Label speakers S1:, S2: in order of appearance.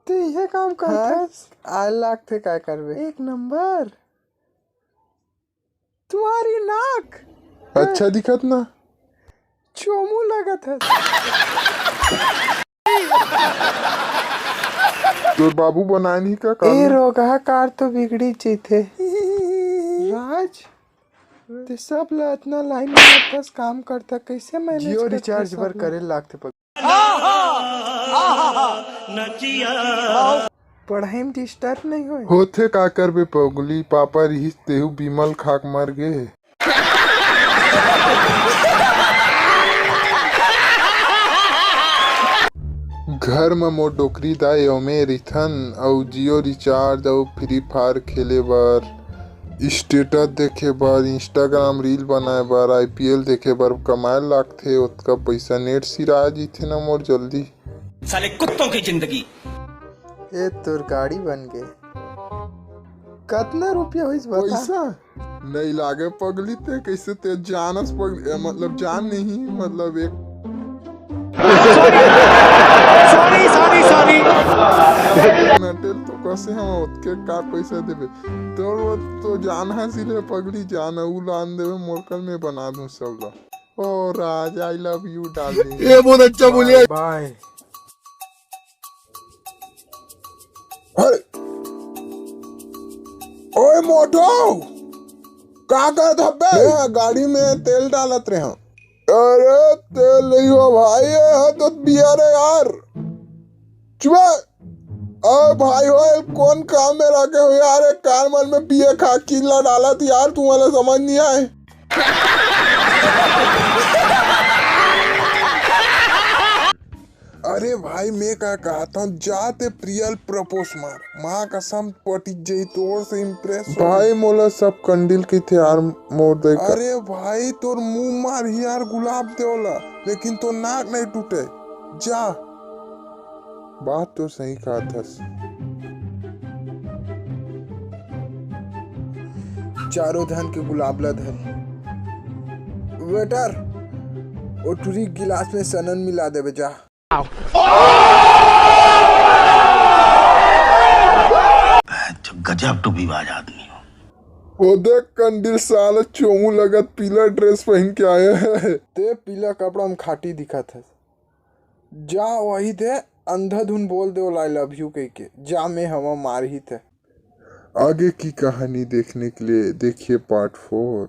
S1: तो यह काम करता आय लाख थे काय करबे। एक नंबर तुम्हारी नाक
S2: अच्छा दिखत ना,
S1: चोमू लगत है।
S2: तो बाबू बनाए नहीं का
S1: ए
S2: कार
S1: रोगा कार तो बिगड़ी थे राज ते सब ला इतना लाइन में काम करता कैसे मैनेज जियो रिचार्ज पर करे लागते पढ़ाई में डिस्टर्ब नहीं
S2: होथे का करबे पगली, पापा रही तेहू बिमल खाक मर गे। घर में मोर डोकरी दाई ओमे रिथन अउ जियो रिचार्ज अउ फ्री फायर खेले बर, स्टेटस देखे बर, इंस्टाग्राम रील बनाए बर, IPL देखे बर कमाए लागथे। ओतका पैसा नेट सिरा जीथे ना मोर जल्दी।
S3: साले कुत्तों की जिंदगी।
S1: ए तोर गाड़ी बन गे कितना रुपया होइस बता।
S2: पैसा नहीं लागे पगली ते कैसे ते जानस पगली, मतलब जान नहीं मतलब एक सॉरी नटेल तो कैसे हम उसके का पैसा देबे तो जान हसीले पगली जान उ लान देबे मोरकल में बना दूं सब ला। ओ राज आई लव यू डार्लिंग।
S1: ये बहुत अच्छा बोलिए बाय।
S2: अरे ओए मोटो का कर धब्बे गाड़ी में तेल डालत रहे हम। अरे तेल नहीं हो भाई, ये तो बियर है यार। चुप अरे भाई हो कौन काम में रखे हो यार, एक कार मन में पिए खा किला डाला थी यार, तुम्हारा समझ नहीं आए। अरे भाई मैं क्या कहता हूँ, जाते प्रियल प्रपोज मार माँ कसम पटी जई तोर से इम्प्रेस भाई मोला सब कंडिल की थे यार मोर देख। अरे भाई तोर मुंह मार ही यार गुलाब देवला, लेकिन तो नाक नहीं टूटे जा। बात तो सही कहा था।
S1: चारों धन के गुलाब ला धर। वेटर वो टूरी गिलास में सनन मिला देवे जा।
S3: गजब टूबीबाज आदमी हो।
S2: वो देख कंडिल साला चोमू लगत पीला ड्रेस पहन के आया है।
S1: ते पीला कपड़ा में खाटी दिखा था। जा वही थे अंधाधुन बोल दे आई लव यू कह के जा में हवा मार ही थे।
S2: आगे की कहानी देखने के लिए देखिए पार्ट 4।